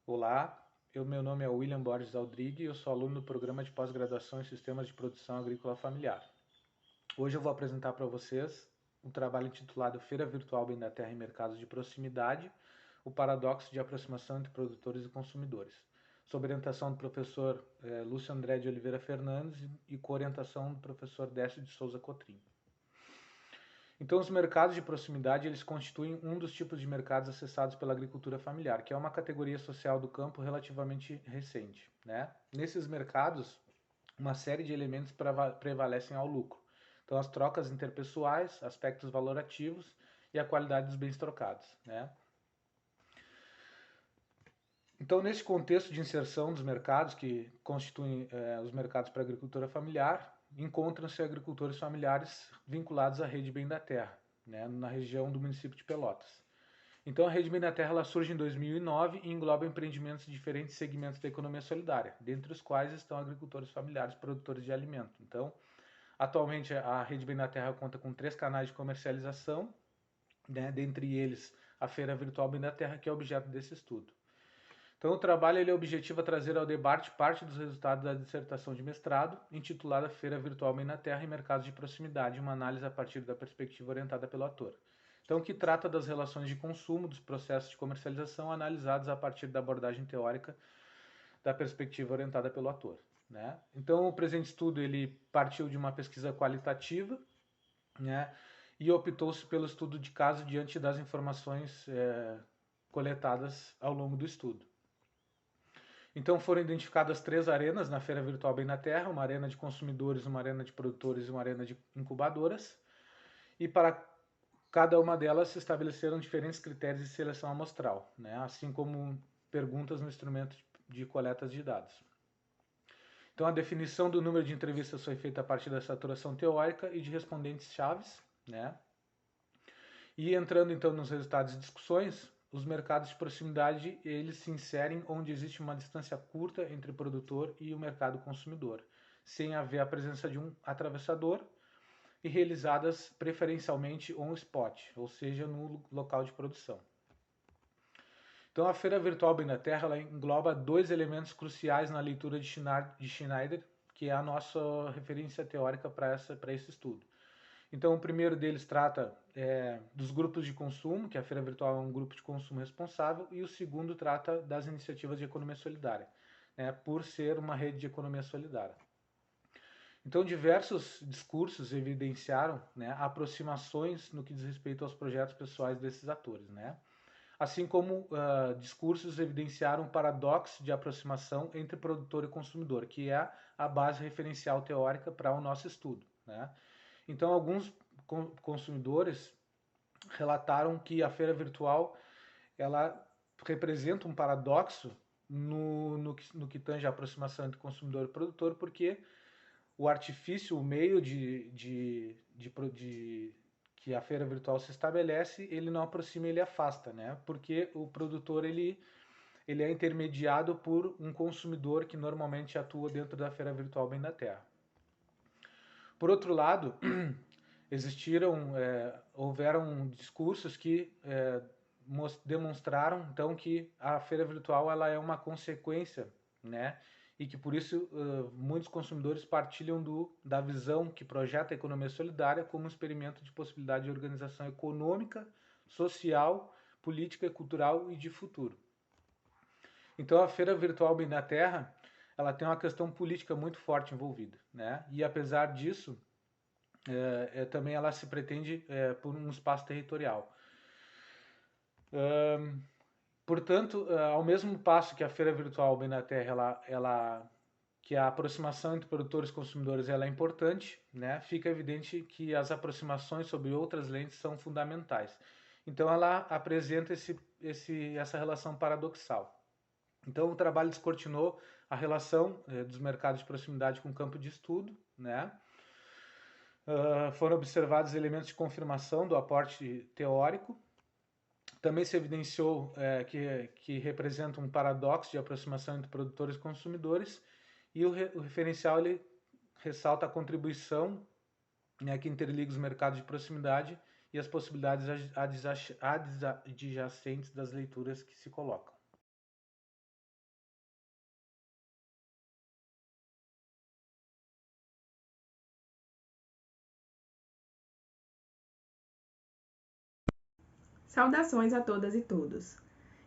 Olá, meu nome é William Borges Aldrigue e eu sou aluno do programa de pós-graduação em Sistemas de Produção Agrícola Familiar. Hoje eu vou apresentar para vocês um trabalho intitulado Feira Virtual Bem da Terra em Mercados de Proximidade, o paradoxo de aproximação entre produtores e consumidores, sob orientação do professor Lúcio André de Oliveira Fernandes e com orientação do professor Décio de Souza Cotrim. Então, os mercados de proximidade eles constituem um dos tipos de mercados acessados pela agricultura familiar, que é uma categoria social do campo relativamente recente, né? Nesses mercados, uma série de elementos prevalecem ao lucro. Então, as trocas interpessoais, aspectos valorativos e a qualidade dos bens trocados, né? Então, nesse contexto de inserção dos mercados, que constituem os mercados para a agricultura familiar, encontram-se agricultores familiares vinculados à Rede Bem da Terra, né, na região do município de Pelotas. Então, a Rede Bem da Terra ela surge em 2009 e engloba empreendimentos de diferentes segmentos da economia solidária, dentre os quais estão agricultores familiares produtores de alimento. Então, atualmente, a Rede Bem da Terra conta com 3 canais de comercialização, né, dentre eles a Feira Virtual Bem da Terra, que é objeto desse estudo. Então, o trabalho ele objetiva trazer ao debate parte dos resultados da dissertação de mestrado, intitulada Feira Virtual Bem na Terra e Mercados de Proximidade, uma análise a partir da perspectiva orientada pelo autor. Então, que trata das relações de consumo, dos processos de comercialização, analisados a partir da abordagem teórica da perspectiva orientada pelo autor. Né? Então, o presente estudo ele partiu de uma pesquisa qualitativa, né? E optou-se pelo estudo de caso diante das informações coletadas ao longo do estudo. Então foram identificadas 3 arenas na Feira Virtual Bem na Terra, uma arena de consumidores, uma arena de produtores e uma arena de incubadoras. E para cada uma delas se estabeleceram diferentes critérios de seleção amostral, né? Assim como perguntas no instrumento de coleta de dados. Então a definição do número de entrevistas foi feita a partir da saturação teórica e de respondentes chaves, né? E entrando então nos resultados e discussões, os mercados de proximidade eles se inserem onde existe uma distância curta entre o produtor e o mercado consumidor, sem haver a presença de um atravessador e realizadas preferencialmente on spot, ou seja, no local de produção. Então a Feira Virtual Bem da Terra ela engloba 2 elementos cruciais na leitura de Schneider, que é a nossa referência teórica para esse estudo. Então, o primeiro deles trata dos grupos de consumo, que a Feira Virtual é um grupo de consumo responsável, e o segundo trata das iniciativas de economia solidária, né, por ser uma rede de economia solidária. Então, diversos discursos evidenciaram, né, aproximações no que diz respeito aos projetos pessoais desses atores, né? Assim como discursos evidenciaram paradoxos de aproximação entre produtor e consumidor, que é a base referencial teórica para o nosso estudo, né? Então, alguns consumidores relataram que a feira virtual ela representa um paradoxo no que tange a aproximação entre consumidor e produtor, porque o artifício, o meio que a feira virtual se estabelece, ele não aproxima, ele afasta, né? Porque o produtor ele é intermediado por um consumidor que normalmente atua dentro da feira virtual Bem da Terra. Por outro lado, houveram discursos que demonstraram então que a feira virtual ela é uma consequência, né? E que por isso muitos consumidores partilham da visão que projeta a economia solidária como um experimento de possibilidade de organização econômica, social, política, cultural e de futuro. Então a feira virtual Bem da Terra ela tem uma questão política muito forte envolvida, né? E apesar disso também ela se pretende por um espaço territorial. Portanto, ao mesmo passo que a feira virtual Bem da Terra, que a aproximação entre produtores e consumidores ela é importante, né? Fica evidente que as aproximações sobre outras lentes são fundamentais. Então, ela apresenta essa relação paradoxal. Então, o trabalho descortinou a relação dos mercados de proximidade com o campo de estudo, né? Foram observados elementos de confirmação do aporte teórico. Também se evidenciou que representa um paradoxo de aproximação entre produtores e consumidores, e o referencial ele ressalta a contribuição, né, que interliga os mercados de proximidade e as possibilidades adjacentes das leituras que se colocam. Saudações a todas e todos.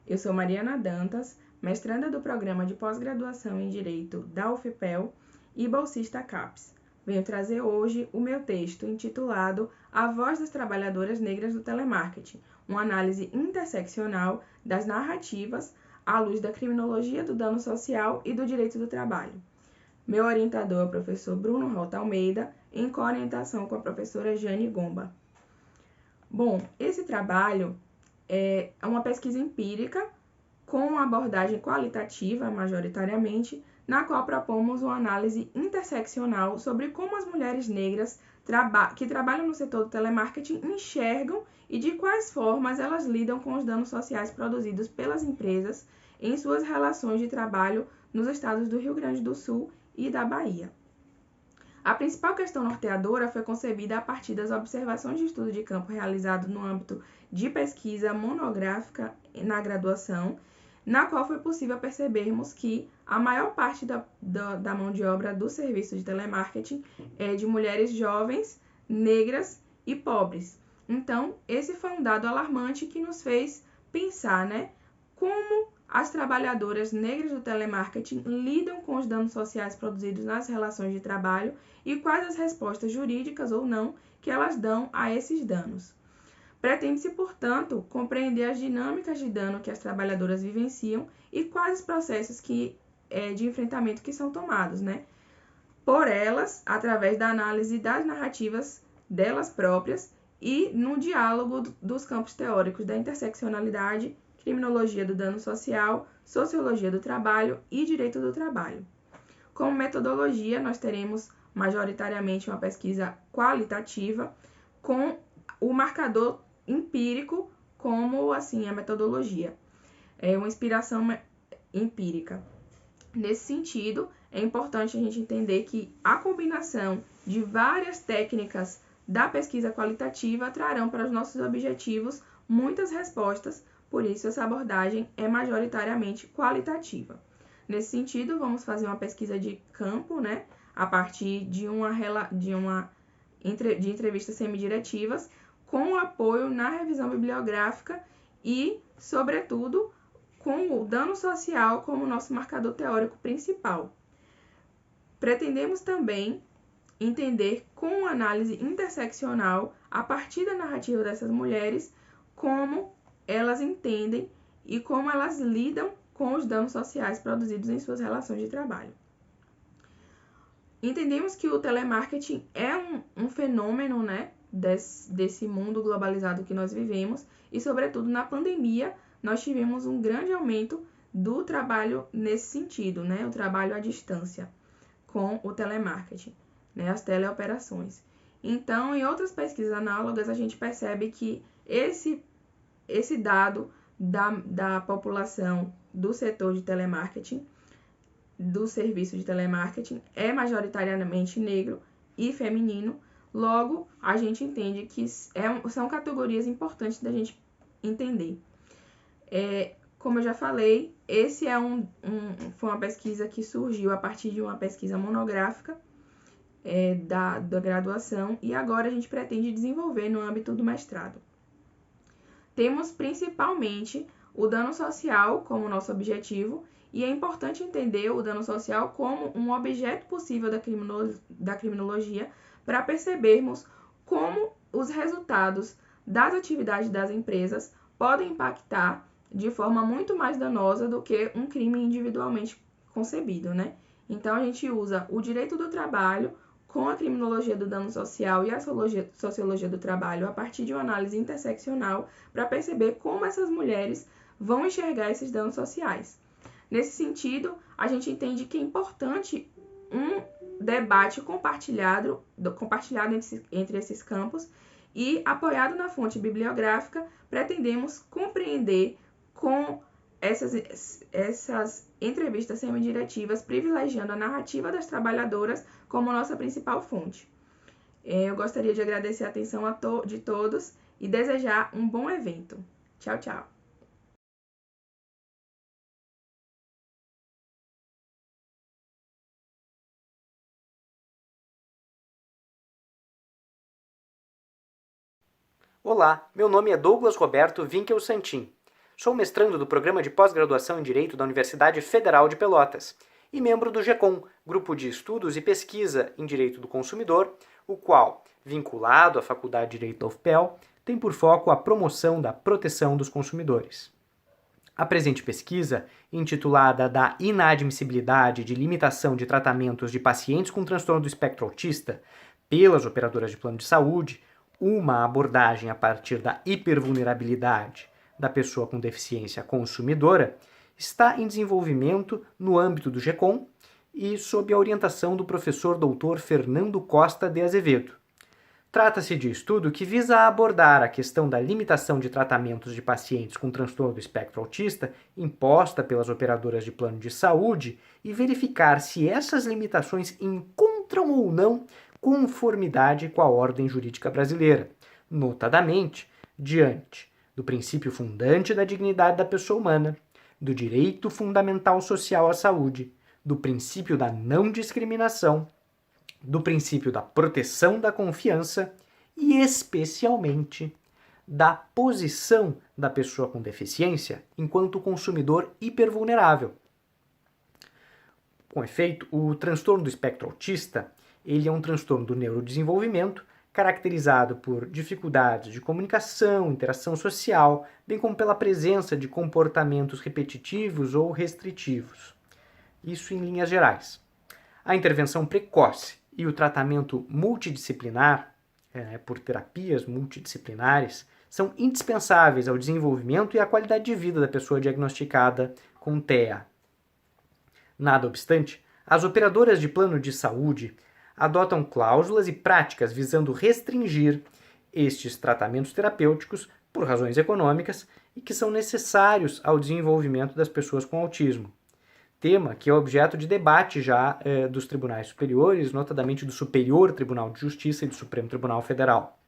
Eu sou Mariana Dantas, mestranda do Programa de Pós-Graduação em Direito da UFPEL e bolsista CAPES. Venho trazer hoje o meu texto intitulado A Voz das Trabalhadoras Negras do Telemarketing, uma análise interseccional das narrativas à luz da criminologia do dano social e do direito do trabalho. Meu orientador é o professor Bruno Rota Almeida, em coorientação com a professora Jane Gomba. Bom, esse trabalho é uma pesquisa empírica com uma abordagem qualitativa, majoritariamente, na qual propomos uma análise interseccional sobre como as mulheres negras que trabalham no setor do telemarketing enxergam e de quais formas elas lidam com os danos sociais produzidos pelas empresas em suas relações de trabalho nos estados do Rio Grande do Sul e da Bahia. A principal questão norteadora foi concebida a partir das observações de estudo de campo realizado no âmbito de pesquisa monográfica na graduação, na qual foi possível percebermos que a maior parte da mão de obra do serviço de telemarketing é de mulheres jovens, negras e pobres. Então, esse foi um dado alarmante que nos fez pensar, como as trabalhadoras negras do telemarketing lidam com os danos sociais produzidos nas relações de trabalho e quais as respostas jurídicas ou não que elas dão a esses danos. Pretende-se, portanto, compreender as dinâmicas de dano que as trabalhadoras vivenciam e quais os processos de enfrentamento que são tomados, por elas, através da análise das narrativas delas próprias e no diálogo dos campos teóricos da interseccionalidade, criminologia do dano social, sociologia do trabalho e direito do trabalho. Como metodologia, nós teremos majoritariamente uma pesquisa qualitativa com o marcador empírico como assim a metodologia. É uma inspiração empírica. Nesse sentido, é importante a gente entender que a combinação de várias técnicas da pesquisa qualitativa trarão para os nossos objetivos muitas respostas, por isso essa abordagem é majoritariamente qualitativa. Nesse sentido, vamos fazer uma pesquisa de campo, a partir de entrevistas semidiretivas, com apoio na revisão bibliográfica e, sobretudo, com o dano social como nosso marcador teórico principal. Pretendemos também entender com análise interseccional, a partir da narrativa dessas mulheres, como elas entendem e como elas lidam com os danos sociais produzidos em suas relações de trabalho. Entendemos que o telemarketing é um fenômeno, desse mundo globalizado que nós vivemos e, sobretudo, na pandemia, nós tivemos um grande aumento do trabalho nesse sentido, o trabalho à distância com o telemarketing, as teleoperações. Então, em outras pesquisas análogas, a gente percebe que esse dado da população do setor de telemarketing, do serviço de telemarketing, é majoritariamente negro e feminino. Logo, a gente entende que são categorias importantes da gente entender. Como eu já falei, esse foi uma pesquisa que surgiu a partir de uma pesquisa monográfica da graduação e agora a gente pretende desenvolver no âmbito do mestrado. Temos principalmente o dano social como nosso objetivo e é importante entender o dano social como um objeto possível da criminologia para percebermos como os resultados das atividades das empresas podem impactar de forma muito mais danosa do que um crime individualmente concebido, Então, a gente usa o direito do trabalho com a criminologia do dano social e a sociologia do trabalho a partir de uma análise interseccional para perceber como essas mulheres vão enxergar esses danos sociais. Nesse sentido, a gente entende que é importante um debate compartilhado entre esses campos e, apoiado na fonte bibliográfica, pretendemos compreender com essas entrevistas semidiretivas, privilegiando a narrativa das trabalhadoras como nossa principal fonte. Eu gostaria de agradecer a atenção de todos e desejar um bom evento. Tchau, tchau! Olá, meu nome é Douglas Roberto Winkel Santin. Sou mestrando do Programa de Pós-Graduação em Direito da Universidade Federal de Pelotas e membro do GECOM, Grupo de Estudos e Pesquisa em Direito do Consumidor, o qual, vinculado à Faculdade de Direito da UFPEL, tem por foco a promoção da proteção dos consumidores. A presente pesquisa, intitulada Da inadmissibilidade de limitação de tratamentos de pacientes com transtorno do espectro autista pelas operadoras de plano de saúde, uma abordagem a partir da hipervulnerabilidade da pessoa com deficiência consumidora, está em desenvolvimento no âmbito do GECOM e sob a orientação do professor Dr. Fernando Costa de Azevedo. Trata-se de estudo que visa abordar a questão da limitação de tratamentos de pacientes com transtorno do espectro autista imposta pelas operadoras de plano de saúde e verificar se essas limitações encontram ou não conformidade com a ordem jurídica brasileira, notadamente diante do princípio fundante da dignidade da pessoa humana, do direito fundamental social à saúde, do princípio da não discriminação, do princípio da proteção da confiança e, especialmente, da posição da pessoa com deficiência enquanto consumidor hipervulnerável. Com efeito, o transtorno do espectro autista ele é um transtorno do neurodesenvolvimento caracterizado por dificuldades de comunicação, interação social, bem como pela presença de comportamentos repetitivos ou restritivos. Isso em linhas gerais. A intervenção precoce e o tratamento multidisciplinar, por terapias multidisciplinares, são indispensáveis ao desenvolvimento e à qualidade de vida da pessoa diagnosticada com TEA. Nada obstante, as operadoras de plano de saúde adotam cláusulas e práticas visando restringir estes tratamentos terapêuticos por razões econômicas e que são necessários ao desenvolvimento das pessoas com autismo. Tema que é objeto de debate já dos tribunais superiores, notadamente do Superior Tribunal de Justiça e do Supremo Tribunal Federal.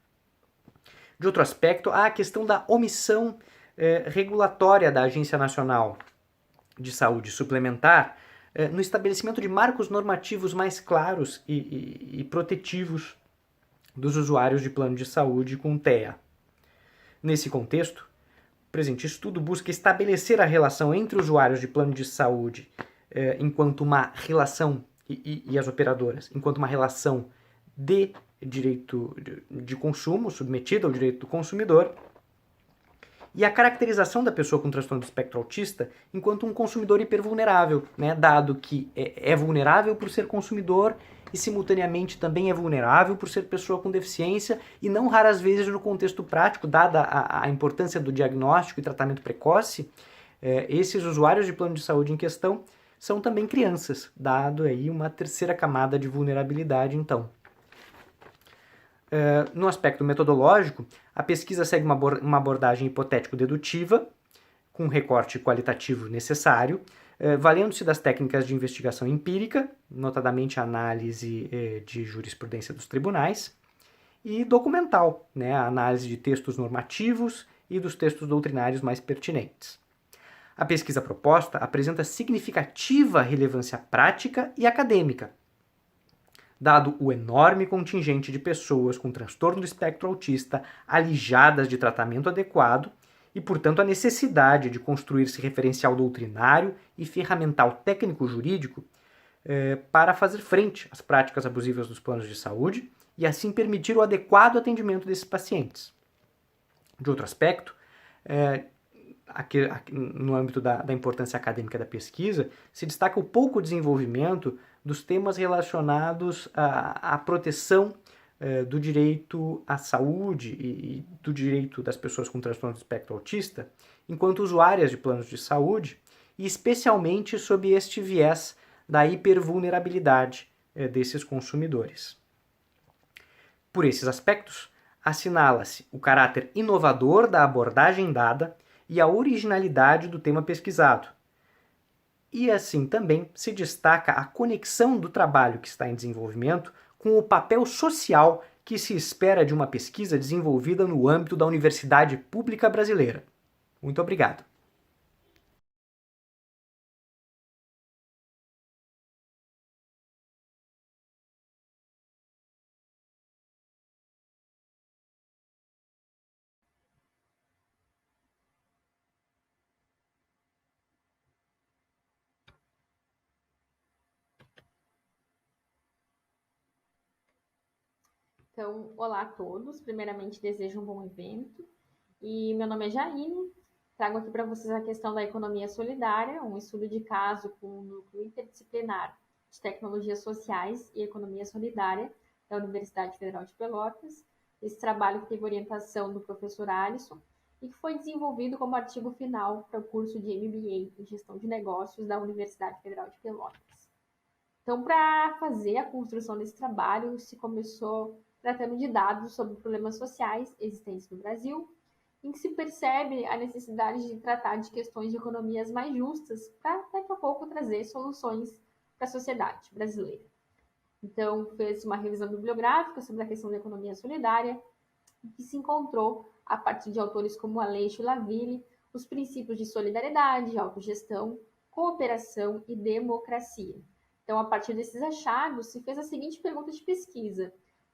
De outro aspecto, há a questão da omissão regulatória da Agência Nacional de Saúde Suplementar no estabelecimento de marcos normativos mais claros e protetivos dos usuários de plano de saúde com TEA. Nesse contexto, o presente estudo busca estabelecer a relação entre usuários de plano de saúde enquanto uma relação, e as operadoras, enquanto uma relação de direito de consumo, submetida ao direito do consumidor, e a caracterização da pessoa com transtorno do espectro autista enquanto um consumidor hipervulnerável, né, dado que é vulnerável por ser consumidor e simultaneamente também é vulnerável por ser pessoa com deficiência e não raras vezes no contexto prático, dada a importância do diagnóstico e tratamento precoce, esses usuários de plano de saúde em questão são também crianças, dado aí uma terceira camada de vulnerabilidade então. No aspecto metodológico, a pesquisa segue uma abordagem hipotético-dedutiva, com recorte qualitativo necessário, valendo-se das técnicas de investigação empírica, notadamente a análise de jurisprudência dos tribunais, e documental, né, a análise de textos normativos e dos textos doutrinários mais pertinentes. A pesquisa proposta apresenta significativa relevância prática e acadêmica, dado o enorme contingente de pessoas com transtorno do espectro autista alijadas de tratamento adequado e, portanto, a necessidade de construir-se referencial doutrinário e ferramental técnico-jurídico para fazer frente às práticas abusivas dos planos de saúde e, assim, permitir o adequado atendimento desses pacientes. De outro aspecto, aqui, no âmbito da importância acadêmica da pesquisa, se destaca o pouco desenvolvimento dos temas relacionados à proteção do direito à saúde e do direito das pessoas com transtorno do espectro autista, enquanto usuárias de planos de saúde, e especialmente sob este viés da hipervulnerabilidade desses consumidores. Por esses aspectos, assinala-se o caráter inovador da abordagem dada e a originalidade do tema pesquisado. E assim também se destaca a conexão do trabalho que está em desenvolvimento com o papel social que se espera de uma pesquisa desenvolvida no âmbito da Universidade Pública Brasileira. Muito obrigado. Então, olá a todos. Primeiramente, desejo um bom evento. E meu nome é Jaine. Trago aqui para vocês a questão da economia solidária, um estudo de caso com um núcleo interdisciplinar de tecnologias sociais e economia solidária da Universidade Federal de Pelotas. Esse trabalho teve orientação do professor Alisson e que foi desenvolvido como artigo final para o curso de MBA em Gestão de Negócios da Universidade Federal de Pelotas. Então, para fazer a construção desse trabalho, se começou tratando de dados sobre problemas sociais existentes no Brasil, em que se percebe a necessidade de tratar de questões de economias mais justas para, daqui a pouco, trazer soluções para a sociedade brasileira. Então, fez uma revisão bibliográfica sobre a questão da economia solidária, que se encontrou, a partir de autores como Aleixo e Laville, os princípios de solidariedade, autogestão, cooperação e democracia. Então, a partir desses achados, se fez a seguinte pergunta de pesquisa: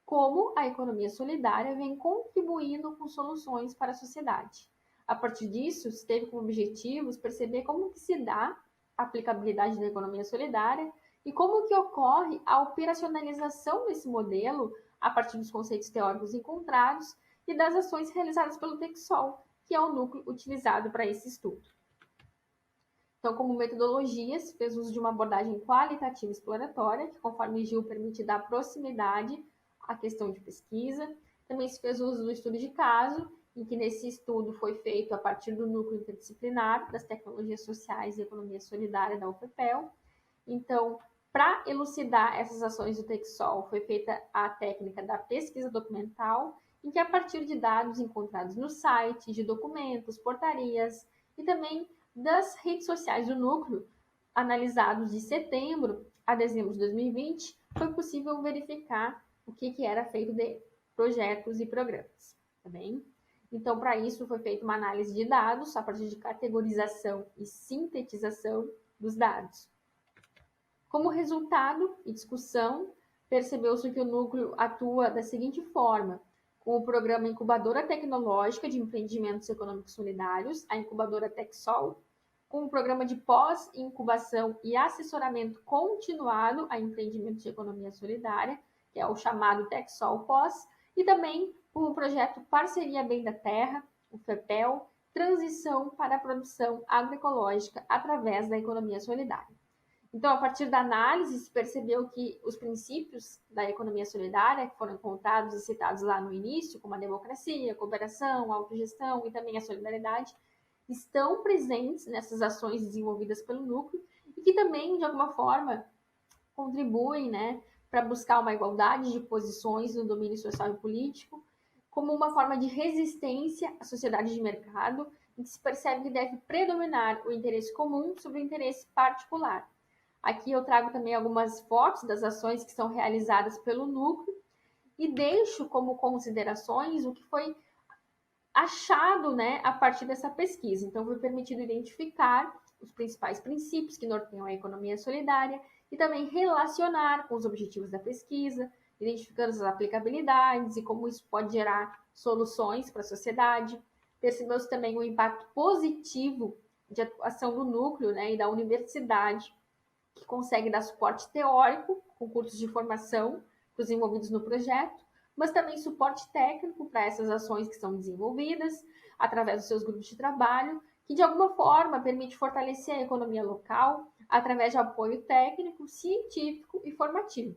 como a economia solidária vem contribuindo com soluções para a sociedade? A partir disso, se teve como objetivos perceber como que se dá a aplicabilidade da economia solidária e como que ocorre a operacionalização desse modelo a partir dos conceitos teóricos encontrados e das ações realizadas pelo TechSol, que é o núcleo utilizado para esse estudo. Então, como metodologia, se fez uso de uma abordagem qualitativa exploratória, que, conforme Gil, permite dar proximidade à questão de pesquisa. Também se fez uso do estudo de caso, em que nesse estudo foi feito a partir do núcleo interdisciplinar das tecnologias sociais e economia solidária da UFPEL. Então, para elucidar essas ações do TechSol, foi feita a técnica da pesquisa documental, em que, a partir de dados encontrados no site, de documentos, portarias e também das redes sociais do núcleo, analisados de setembro a dezembro de 2020, foi possível verificar o que era feito de projetos e programas. Tá bem? Então, para isso, foi feita uma análise de dados a partir de categorização e sintetização dos dados. Como resultado e discussão, percebeu-se que o núcleo atua da seguinte forma: com o programa Incubadora Tecnológica de Empreendimentos Econômicos Solidários, a incubadora TechSol, com o programa de pós-incubação e assessoramento continuado a empreendimentos de economia solidária, que é o chamado TechSol Pós, e também com o projeto Parceria Bem da Terra, o FEPEL, Transição para a Produção Agroecológica através da Economia Solidária. Então, a partir da análise, se percebeu que os princípios da economia solidária, que foram encontrados e citados lá no início, como a democracia, a cooperação, a autogestão e também a solidariedade, estão presentes nessas ações desenvolvidas pelo núcleo e que também, de alguma forma, contribuem, para buscar uma igualdade de posições no domínio social e político, como uma forma de resistência à sociedade de mercado, em que se percebe que deve predominar o interesse comum sobre o interesse particular. Aqui eu trago também algumas fotos das ações que são realizadas pelo núcleo e deixo como considerações o que foi achado, a partir dessa pesquisa. Então, foi permitido identificar os principais princípios que norteiam a economia solidária e também relacionar com os objetivos da pesquisa, identificando as aplicabilidades e como isso pode gerar soluções para a sociedade. Percebeu-se também o impacto positivo de atuação do núcleo, e da universidade, que consegue dar suporte teórico com cursos de formação para os envolvidos no projeto, mas também suporte técnico para essas ações que são desenvolvidas através dos seus grupos de trabalho, que de alguma forma permite fortalecer a economia local através de apoio técnico, científico e formativo.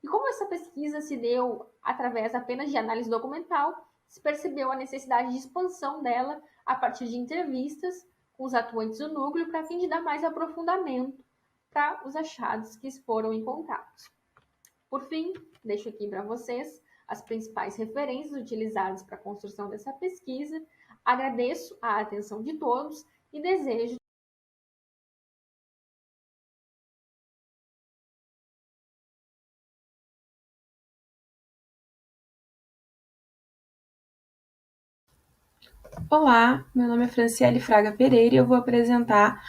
E como essa pesquisa se deu através apenas de análise documental, se percebeu a necessidade de expansão dela a partir de entrevistas com os atuantes do núcleo para fim de dar mais aprofundamento para os achados que foram encontrados. Por fim, deixo aqui para vocês as principais referências utilizadas para a construção dessa pesquisa. Agradeço a atenção de todos e desejo Olá, meu nome é Franciele Fraga Pereira e eu vou apresentar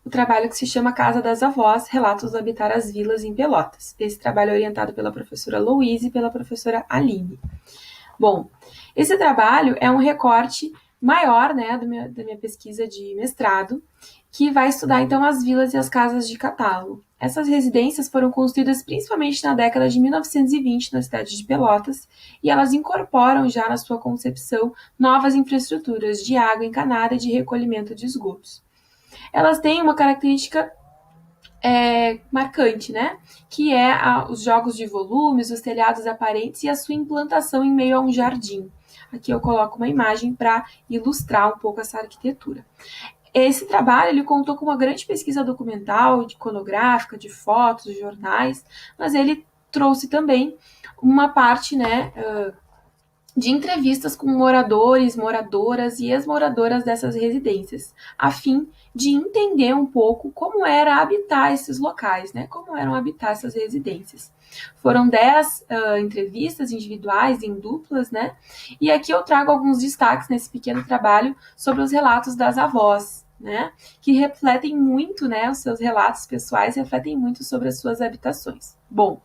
o trabalho que se chama Casa das Avós, Relatos do Habitar as Vilas em Pelotas. Esse trabalho é orientado pela professora Louise e pela professora Aline. Bom, esse trabalho é um recorte maior, da minha pesquisa de mestrado, que vai estudar então as vilas e as casas de catálogo. Essas residências foram construídas principalmente na década de 1920 na cidade de Pelotas e elas incorporam já na sua concepção novas infraestruturas de água encanada e de recolhimento de esgotos. Elas têm uma característica marcante, né? Que é os jogos de volumes, os telhados aparentes e a sua implantação em meio a um jardim. Aqui eu coloco uma imagem para ilustrar um pouco essa arquitetura. Esse trabalho ele contou com uma grande pesquisa documental, iconográfica, de fotos, de jornais, mas ele trouxe também uma parte, né, de entrevistas com moradores, moradoras e ex-moradoras dessas residências, a fim de entender um pouco como era habitar esses locais, né? Como eram habitar essas residências. Foram 10 entrevistas individuais, em duplas, né? E aqui eu trago alguns destaques nesse pequeno trabalho sobre os relatos das avós, né? Que refletem muito, né? Os seus relatos pessoais refletem muito sobre as suas habitações. Bom,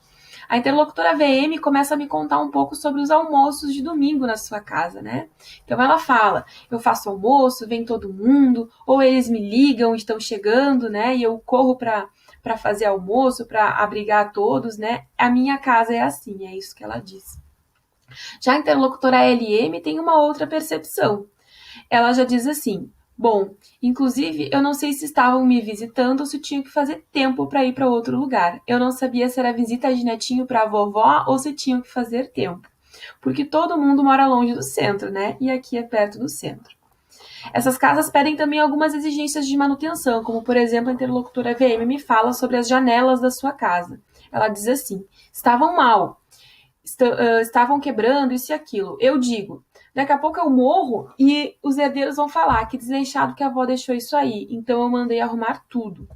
a interlocutora VM começa a me contar um pouco sobre os almoços de domingo na sua casa, né? Então ela fala, eu faço almoço, vem todo mundo, ou eles me ligam, estão chegando, né? E eu corro para fazer almoço, para abrigar todos, né? A minha casa é assim, é isso que ela diz. Já a interlocutora LM tem uma outra percepção. Ela já diz assim, bom, inclusive, eu não sei se estavam me visitando ou se tinha que fazer tempo para ir para outro lugar. Eu não sabia se era visita de netinho para a vovó ou se tinham que fazer tempo. Porque todo mundo mora longe do centro, né? E aqui é perto do centro. Essas casas pedem também algumas exigências de manutenção, como, por exemplo, a interlocutora VM me fala sobre as janelas da sua casa. Ela diz assim, estavam mal, estavam quebrando isso e aquilo. Eu digo, daqui a pouco eu morro e os herdeiros vão falar que desleixado que a avó deixou isso aí, então eu mandei arrumar tudo.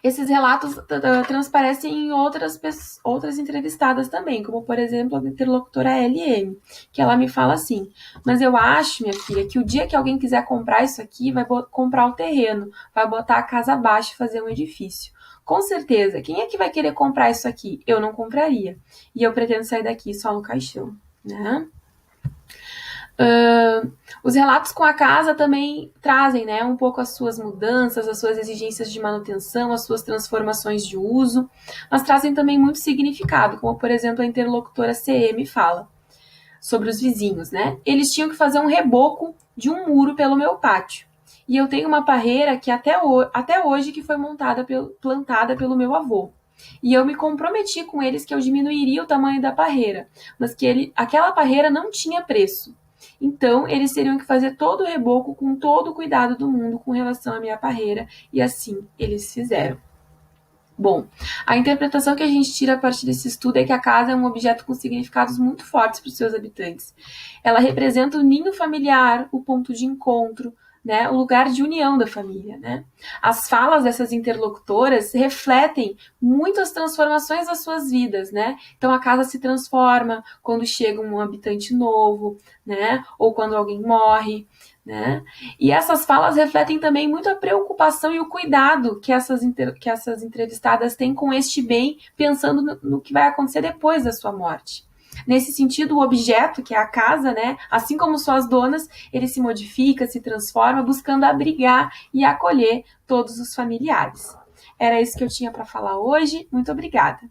Esses relatos transparecem em outras entrevistadas também, como por exemplo a interlocutora LM, que ela me fala assim, mas eu acho, minha filha, que o dia que alguém quiser comprar isso aqui, vai comprar o terreno, vai botar a casa abaixo e fazer um edifício. Com certeza, quem é que vai querer comprar isso aqui? Eu não compraria. E eu pretendo sair daqui só no caixão, né? Os relatos com a casa também trazem, né, um pouco as suas mudanças, as suas exigências de manutenção, as suas transformações de uso, mas trazem também muito significado, como por exemplo a interlocutora CM fala sobre os vizinhos, né? Eles tinham que fazer um reboco de um muro pelo meu pátio. E eu tenho uma parreira que até hoje que foi plantada pelo meu avô. E eu me comprometi com eles que eu diminuiria o tamanho da parreira, mas que aquela parreira não tinha preço. Então, eles teriam que fazer todo o reboco com todo o cuidado do mundo com relação à minha parreira, e assim eles fizeram. Bom, a interpretação que a gente tira a partir desse estudo é que a casa é um objeto com significados muito fortes para os seus habitantes. Ela representa o ninho familiar, o ponto de encontro, né, o lugar de união da família, né? As falas dessas interlocutoras refletem muitas transformações das suas vidas, né? Então a casa se transforma quando chega um habitante novo, né? Ou quando alguém morre, né? E essas falas refletem também muito a preocupação e o cuidado que essas entrevistadas têm com este bem, pensando no que vai acontecer depois da sua morte. Nesse sentido, o objeto, que é a casa, né, assim como suas donas, ele se modifica, se transforma, buscando abrigar e acolher todos os familiares. Era isso que eu tinha para falar hoje. Muito obrigada.